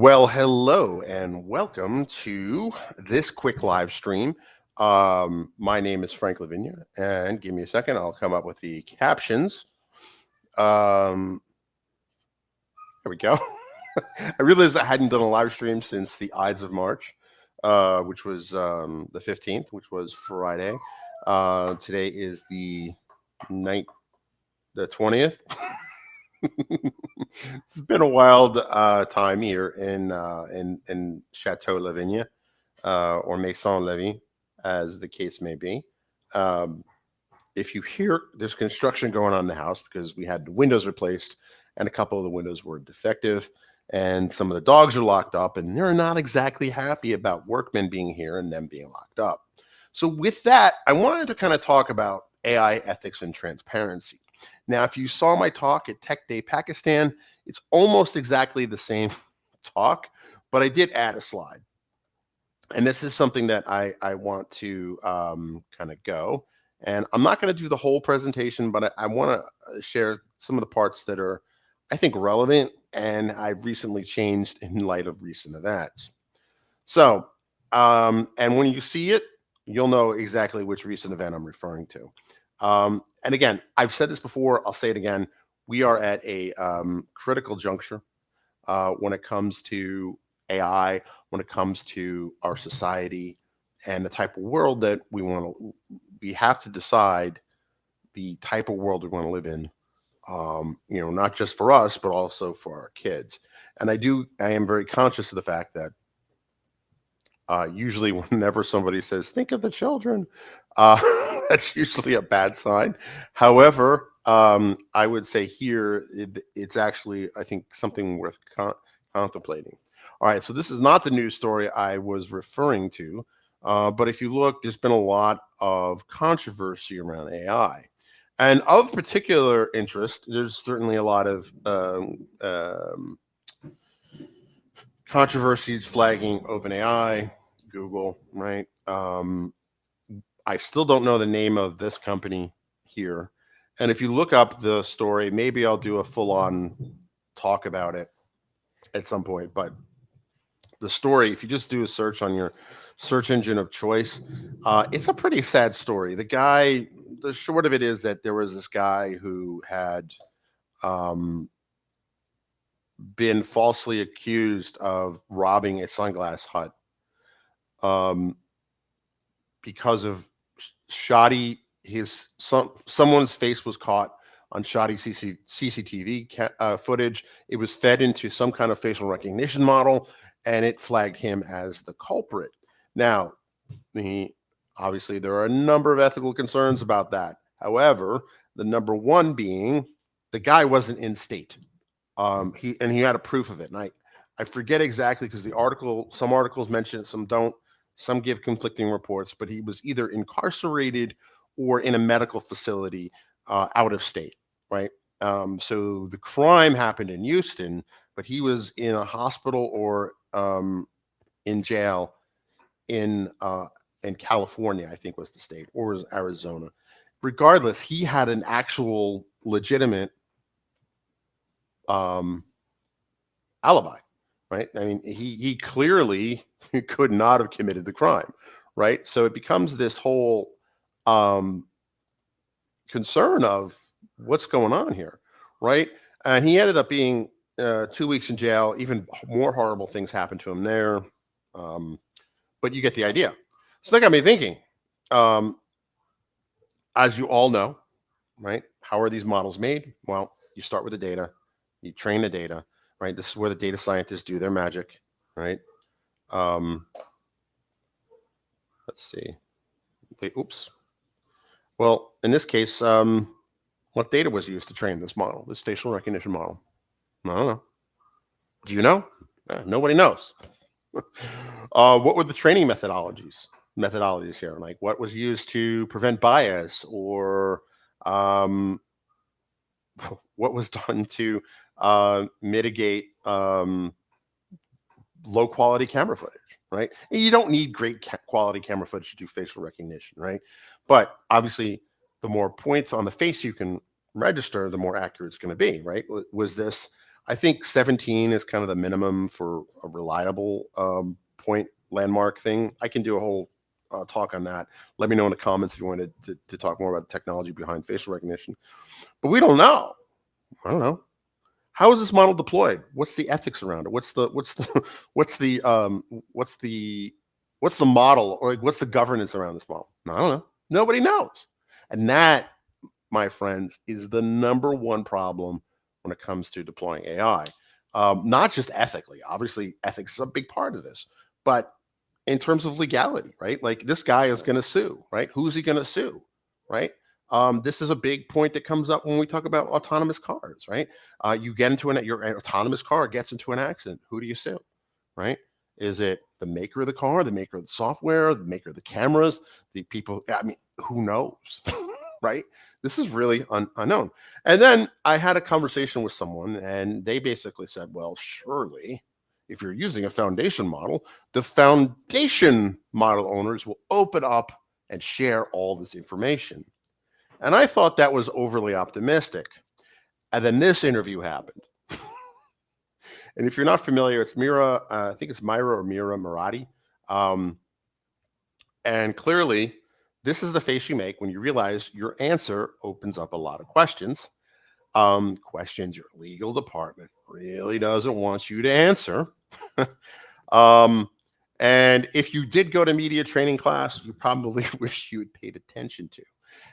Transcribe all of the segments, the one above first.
Well, hello and welcome to this quick live stream. My name is Frank Lavinia, and give me a second, I'll come up with the captions. Um, there we go. I realized I hadn't done a live stream since the Ides of March, which was the 15th, which was Friday. Today is the night, the 20th. It's been a wild time here in Chateau Lavinia. Or Maison Levy, as the case may be. Um, if you hear there's construction going on in the house because we had the windows replaced and a couple of the windows were defective, and some of the dogs are locked up, and they're not exactly happy about workmen being here and them being locked up. So, with that, I wanted to kind of talk about AI ethics and transparency. Now, if you saw my talk at Tech Day Pakistan, it's almost exactly the same talk, but I did add a slide. And this is something that I want to kind of go. And I'm not going to do the whole presentation, but I want to share some of the parts that are, I think, relevant and I've recently changed in light of recent events. So, and when you see it, you'll know exactly which recent event I'm referring to. And again, I've said this before, I'll say it again. We are at a critical juncture when it comes to AI, when it comes to our society and the type of world that we have to decide the type of world we want to live in. Not just for us, but also for our kids. And I am very conscious of the fact that usually whenever somebody says, think of the children, that's usually a bad sign. However, I would say here it's actually, I think, something worth contemplating. All right, so this is not the news story I was referring to, but if you look, there's been a lot of controversy around AI. And of particular interest, there's certainly a lot of controversies flagging OpenAI, Google, right? I still don't know the name of this company here. And if you look up the story, maybe I'll do a full on talk about it at some point. But the story, if you just do a search on your search engine of choice, it's a pretty sad story. The short of it is that there was this guy who had been falsely accused of robbing a sunglass hut because of shoddy someone's face was caught on shoddy CCTV footage. It was fed into some kind of facial recognition model, and it flagged him as the culprit. Now, obviously, there are a number of ethical concerns about that. However, the number one being the guy wasn't in state. He had a proof of it, and I forget exactly because some articles mention it, some don't. Some give conflicting reports, but he was either incarcerated or in a medical facility out of state, right? So the crime happened in Houston, but he was in a hospital or in jail in California, I think was the state, or was Arizona. Regardless, he had an actual legitimate alibi, right? I mean, he clearly could not have committed the crime, right? So it becomes this whole concern of what's going on here, right? And he ended up being 2 weeks in jail. Even more horrible things happened to him there. But you get the idea. So that got me thinking. As you all know, right? How are these models made? Well, you start with the data, you train the data, right? This is where the data scientists do their magic, right? Let's see. Oops. Well, in this case, what data was used to train this model, this facial recognition model? I don't know. Do you know? Nobody knows. What were the training methodologies here? Like what was used to prevent bias, or what was done to mitigate low quality camera footage, right? And you don't need great quality camera footage to do facial recognition, right? But obviously, the more points on the face you can register, the more accurate it's going to be, right? Was this I think 17 is kind of the minimum for a reliable point landmark thing. I can do a whole talk on that. Let me know in the comments if you wanted to talk more about the technology behind facial recognition. But we don't know. I don't know. How is this model deployed? What's the ethics around it? What's the what's the what's the model, or like what's the governance around this model? I don't know. Nobody knows. And that, my friends, is the number one problem when it comes to deploying AI. Not just ethically. Obviously, ethics is a big part of this, but in terms of legality, right? Like this guy is going to sue, right? Who's he going to sue, right? This is a big point that comes up when we talk about autonomous cars, right? You get into your autonomous car gets into an accident. Who do you sue, right? Is it the maker of the car, the maker of the software, the maker of the cameras, the people? I mean, who knows, right? This is really unknown. And then I had a conversation with someone, and they basically said, well, surely if you're using a foundation model, the foundation model owners will open up and share all this information. And I thought that was overly optimistic. And then this interview happened. And if you're not familiar, it's Mira, I think it's Myra or Mira Murati. And clearly, this is the face you make when you realize your answer opens up a lot of questions. Questions your legal department really doesn't want you to answer. And if you did go to media training class, you probably wish you had paid attention to.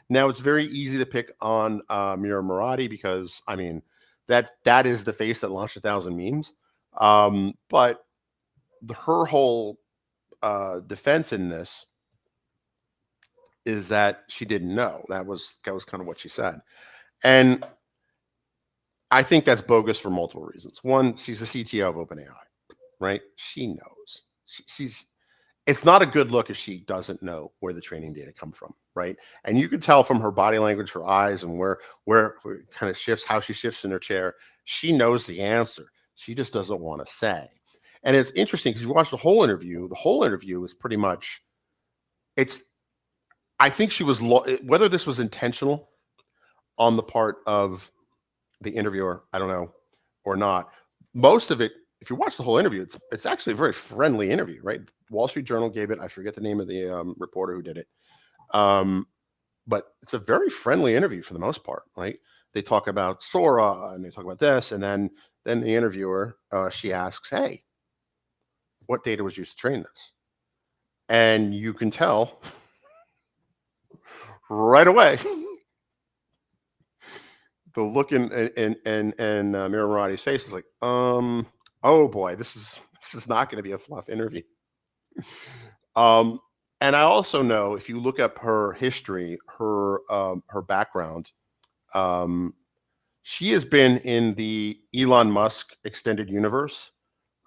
Now, it's very easy to pick on Mira Murati because, I mean, that is the face that launched 1,000 memes. But her whole defense in this is that she didn't know. That was kind of what she said. And I think that's bogus for multiple reasons. One, she's the CTO of OpenAI, right? She knows. She's it's not a good look if she doesn't know where the training data come from, right? And you can tell from her body language, her eyes, and where kind of shifts, how she shifts in her chair. She knows the answer. She just doesn't want to say. And it's interesting because you watch the whole interview. The whole interview is pretty much, I think she was, whether this was intentional on the part of the interviewer, I don't know, or not. Most of it, if you watch the whole interview, it's actually a very friendly interview, right? Wall Street Journal gave it. I forget the name of the reporter who did it. But it's a very friendly interview for the most part, right? They talk about Sora and they talk about this. And then the interviewer, she asks, hey, what data was used to train this? And you can tell right away the look in Mira Murati's face is like, oh boy, this is not going to be a fluff interview. And I also know if you look up her history, her background, she has been in the Elon Musk extended universe,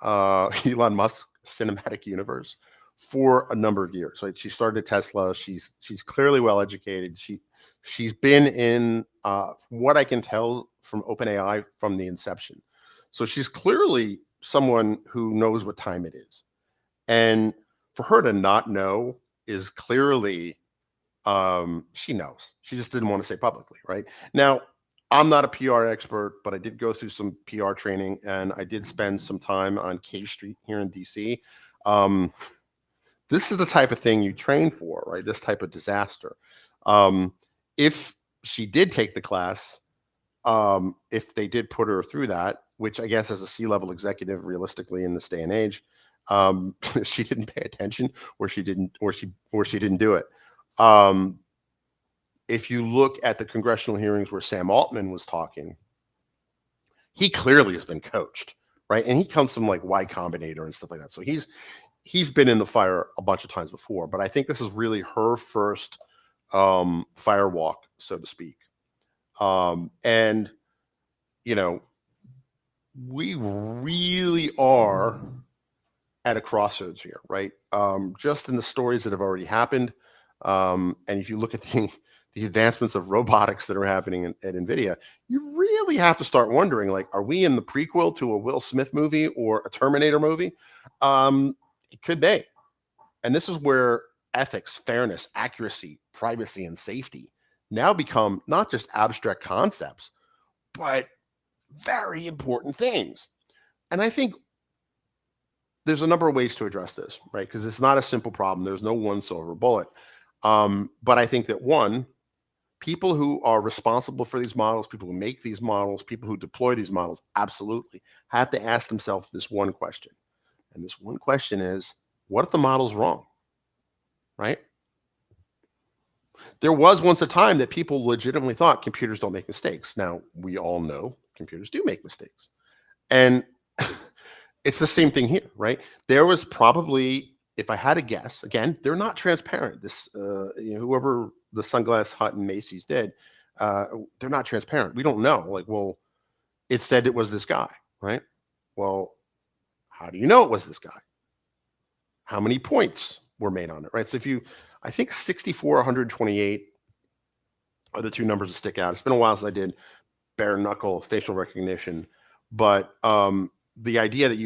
Elon Musk cinematic universe for a number of years. Right? She started at Tesla. She's clearly well educated. She's been in what I can tell from OpenAI from the inception. So she's clearly someone who knows what time it is. And for her to not know is clearly, she knows. She just didn't want to say publicly, right? Now, I'm not a PR expert, but I did go through some PR training and I did spend some time on K Street here in DC. This is the type of thing you train for, right? This type of disaster. If she did take the class, if they did put her through that, which I guess as a C-level executive, realistically in this day and age, she didn't pay attention, or she didn't do it. If you look at the congressional hearings where Sam Altman was talking, he clearly has been coached, right? And he comes from like Y Combinator and stuff like that. So he's been in the fire a bunch of times before, but I think this is really her first firewalk, so to speak. And you know, we really are at a crossroads here, right? Just in the stories that have already happened. And if you look at the advancements of robotics that are happening at NVIDIA, you really have to start wondering, like, are we in the prequel to a Will Smith movie or a Terminator movie? It could be. And this is where ethics, fairness, accuracy, privacy, and safety now become not just abstract concepts, but very important things. And I think there's a number of ways to address this, right? Because it's not a simple problem. There's no one silver bullet. But I think that one, people who are responsible for these models, people who make these models, people who deploy these models, absolutely have to ask themselves this one question. And this one question is, what if the model's wrong? Right? There was once a time that people legitimately thought computers don't make mistakes. Now, we all know computers do make mistakes. And it's the same thing here, right? There was probably, if I had to guess, again, they're not transparent. Whoever the Sunglass Hut and Macy's did, they're not transparent. We don't know. Like, well, it said it was this guy, right? Well, how do you know it was this guy? How many points were made on it, right? So I think 64, 128 are the two numbers that stick out. It's been a while since I did bare knuckle facial recognition, but the idea that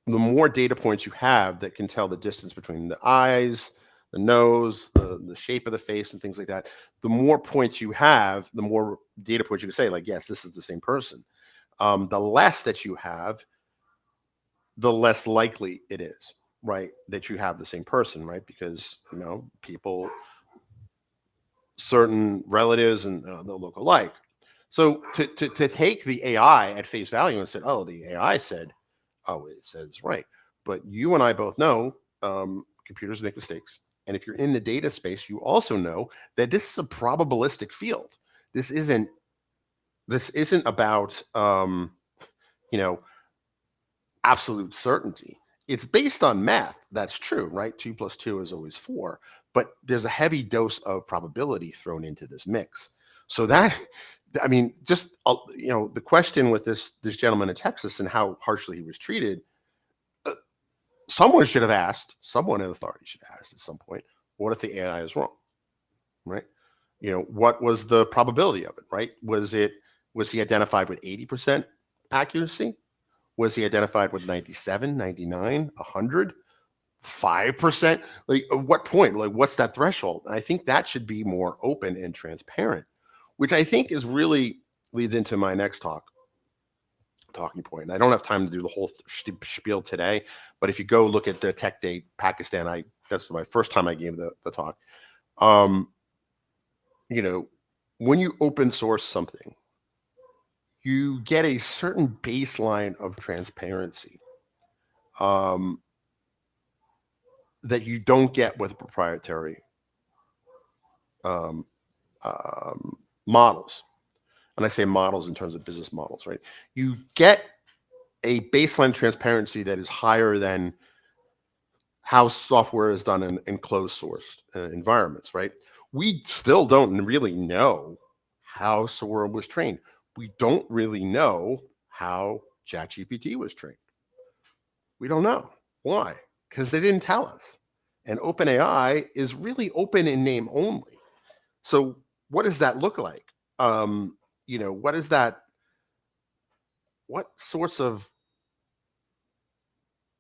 the more data points you have that can tell the distance between the eyes, the nose, the shape of the face and things like that, the more points you have, the more data points you can say, like, yes, this is the same person. The less that you have, the less likely it is, right, that you have the same person, right? Because, people, certain relatives, and they'll look alike. So to take the AI at face value and said, oh, the AI said, oh, it says right. But you and I both know computers make mistakes. And if you're in the data space, you also know that this is a probabilistic field. This isn't about absolute certainty. It's based on math. That's true, right? 2 + 2 is always 4. But there's a heavy dose of probability thrown into this mix. So that, I mean, just the question with this gentleman in Texas and how harshly he was treated, someone in authority should have asked at some point, what if the AI is wrong, right? What was the probability of it, right? Was he identified with 80% accuracy? Was he identified with 97, 99, 100, 5%? Like, at what point? Like, what's that threshold? And I think that should be more open and transparent, which I think is really leads into my next talking point. And I don't have time to do the whole spiel today, but if you go look at the Tech Day Pakistan, that's my first time I gave the talk. When you open source something, you get a certain baseline of transparency that you don't get with proprietary models. And I say models in terms of business models, right? You get a baseline transparency that is higher than how software is done in closed source environments, right? We still don't really know how Sora was trained. We don't really know how ChatGPT was trained. We don't know. Why? Because they didn't tell us. And OpenAI is really open in name only. So what does that look like? What is that? What sorts of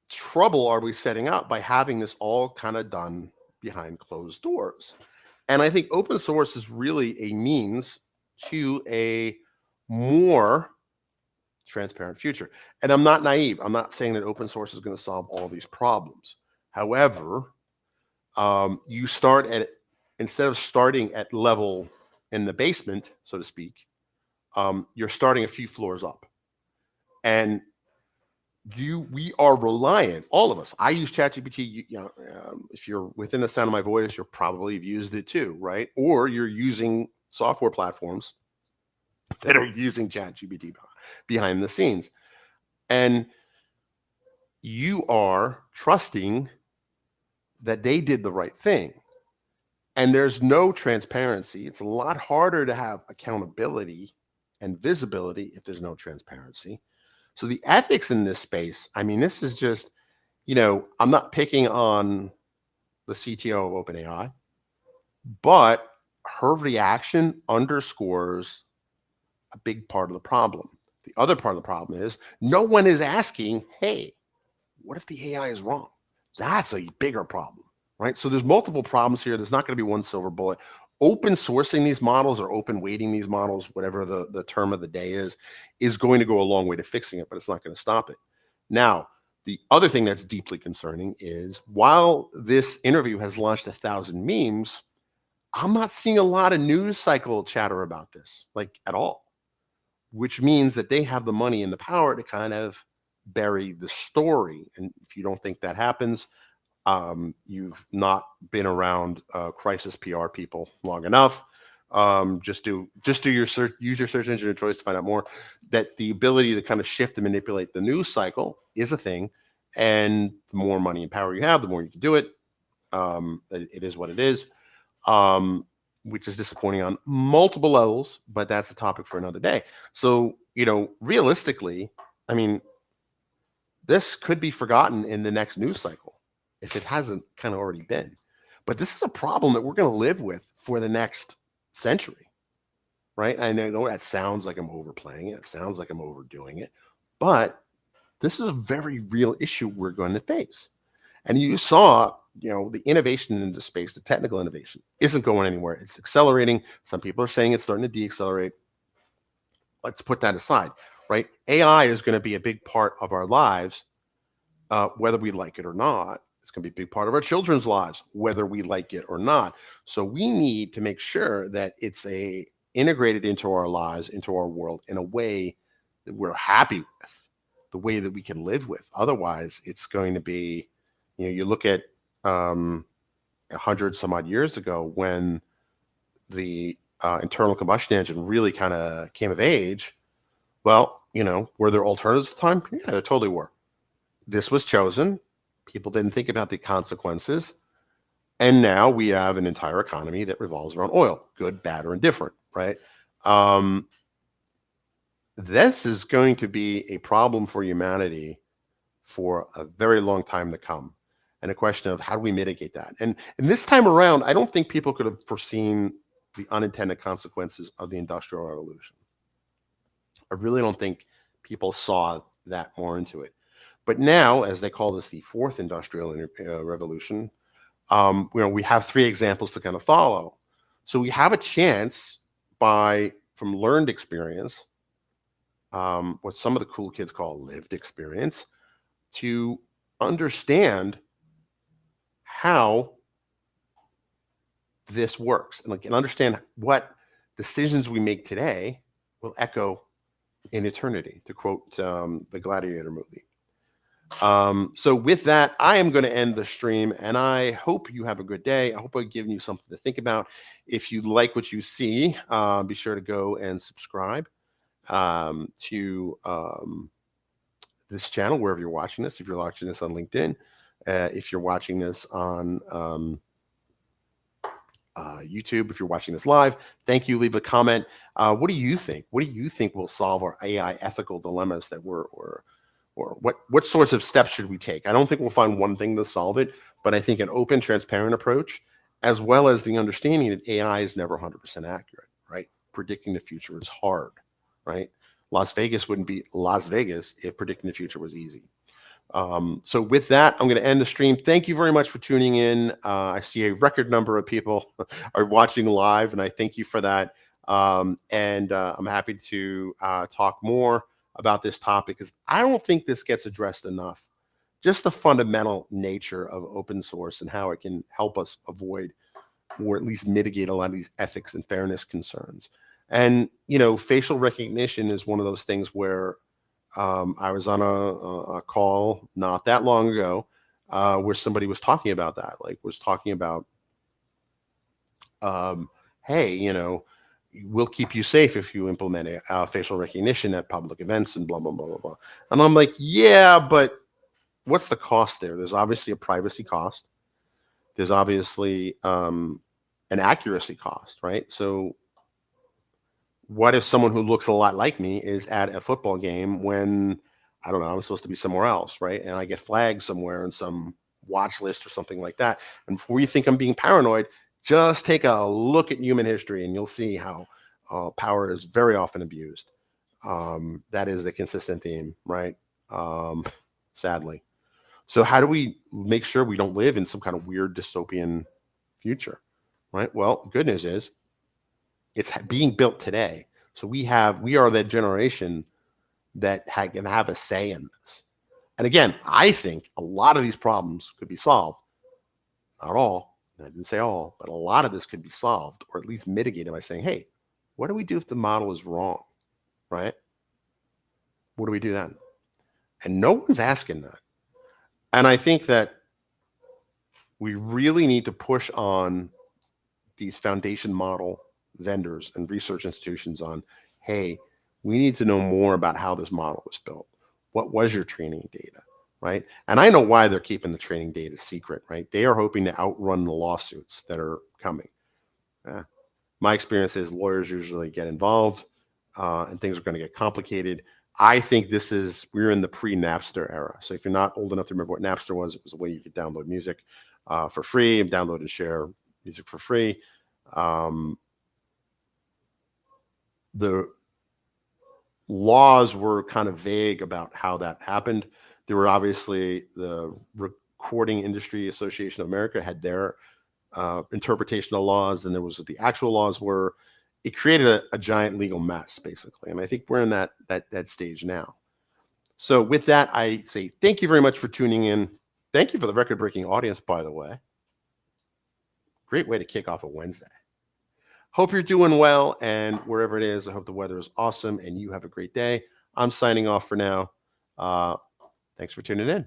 trouble are we setting up by having this all kind of done behind closed doors? And I think open source is really a means to a more transparent future. And I'm not naive. I'm not saying that open source is going to solve all these problems. However, you start at, instead of starting at level in the basement, so to speak, you're starting a few floors up. And we are reliant, all of us. I use ChatGPT. If you're within the sound of my voice, you're probably have used it too, right? Or you're using software platforms that are using ChatGPT behind the scenes, and you are trusting that they did the right thing. And there's no transparency. It's a lot harder to have accountability and visibility if there's no transparency. So the ethics in this space, I mean, this is just, I'm not picking on the CTO of OpenAI, but her reaction underscores a big part of the problem. The other part of the problem is no one is asking, hey, what if the AI is wrong? That's a bigger problem, right? So there's multiple problems here. There's not going to be one silver bullet. open sourcing these models or open weighting these models, whatever the term of the day is going to go a long way to fixing it, but it's not going to stop it. Now, the other thing that's deeply concerning is while this interview has launched 1,000 memes, I'm not seeing a lot of news cycle chatter about this, like at all, which means that they have the money and the power to kind of bury the story. And if you don't think that happens, you've not been around crisis PR people long enough. Just do your search, use your search engine of choice to find out more. That the ability to kind of shift and manipulate the news cycle is a thing, and the more money and power you have, the more you can do it. It is what it is, which is disappointing on multiple levels, but that's a topic for another day. So realistically, I mean, this could be forgotten in the next news cycle if it hasn't kind of already been. But this is a problem that we're going to live with for the next century, right? I know that sounds like I'm overplaying it. It sounds like I'm overdoing it. But this is a very real issue we're going to face. And you saw, the innovation in the space, the technical innovation isn't going anywhere. It's accelerating. Some people are saying it's starting to deaccelerate. Let's put that aside, right? AI is going to be a big part of our lives, whether we like it or not. It's going to be a big part of our children's lives, whether we like it or not. So we need to make sure that it's integrated into our lives, into our world in a way that we're happy with, the way that we can live with. Otherwise, it's going to be, you look at 100 some odd years ago when the internal combustion engine really kind of came of age. Well, were there alternatives at the time? Yeah, there totally were. This was chosen. People didn't think about the consequences. And now we have an entire economy that revolves around oil, good, bad, or indifferent, right? This is going to be a problem for humanity for a very long time to come. And a question of how do we mitigate that? And this time around, I don't think people could have foreseen the unintended consequences of the Industrial Revolution. I really don't think people saw that more into it. But now, as they call this the fourth industrial revolution, we have three examples to kind of follow. So we have a chance from learned experience, what some of the cool kids call lived experience, to understand how this works and understand what decisions we make today will echo in eternity, to quote the Gladiator movie. So with that, I am going to end the stream, and I hope you have a good day. I hope I've given you something to think about. If you like what you see, be sure to go and subscribe to this channel, wherever you're watching this. If you're watching this on LinkedIn, if you're watching this on YouTube, if you're watching this live, thank you. Leave a comment. What do you think? What do you think will solve our AI ethical dilemmas that or what sorts of steps should we take? I don't think we'll find one thing to solve it, but I think an open, transparent approach, as well as the understanding that AI is never 100% accurate, right? Predicting the future is hard, right? Las Vegas wouldn't be Las Vegas if predicting the future was easy. So with that, I'm going to end the stream. Thank you very much for tuning in. I see a record number of people are watching live, and I thank you for that. And I'm happy to talk more about this topic because I don't think this gets addressed enough. Just the fundamental nature of open source and how it can help us avoid or at least mitigate a lot of these ethics and fairness concerns. And, facial recognition is one of those things where I was on a call not that long ago where somebody was talking about that, was talking about, hey, we'll keep you safe if you implement facial recognition at public events and blah, blah, blah, blah, blah. And I'm like, yeah, but what's the cost there? There's obviously a privacy cost. There's obviously an accuracy cost, right? So what if someone who looks a lot like me is at a football game when, I don't know, I'm supposed to be somewhere else, right? And I get flagged somewhere in some watch list or something like that. And before you think I'm being paranoid, just take a look at human history and you'll see how power is very often abused. That is the consistent theme, right? Sadly. So how do we make sure we don't live in some kind of weird dystopian future right? Well, good news is it's being built today. So we are that generation that can have a say in this. And again, I think a lot of these problems could be solved. Not all, I didn't say all, but a lot of this could be solved or at least mitigated by saying, hey, what do we do if the model is wrong? Right? What do we do then? And no one's asking that. And I think that we really need to push on these foundation model vendors and research institutions on, hey, we need to know more about how this model was built. What was your training data, right? And I know why they're keeping the training data secret, right? They are hoping to outrun the lawsuits that are coming. My experience is lawyers usually get involved and things are going to get complicated. I think we're in the pre-Napster era. So if you're not old enough to remember what Napster was, it was a way you could download music for free, and download and share music for free. The laws were kind of vague about how that happened. There were obviously the Recording Industry Association of America had their interpretation of laws, and there was what the actual laws were. It created a giant legal mess, basically. And I think we're in that stage now. So with that, I say thank you very much for tuning in. Thank you for the record-breaking audience, by the way. Great way to kick off a Wednesday. Hope you're doing well, and wherever it is, I hope the weather is awesome and you have a great day. I'm signing off for now. Thanks for tuning in.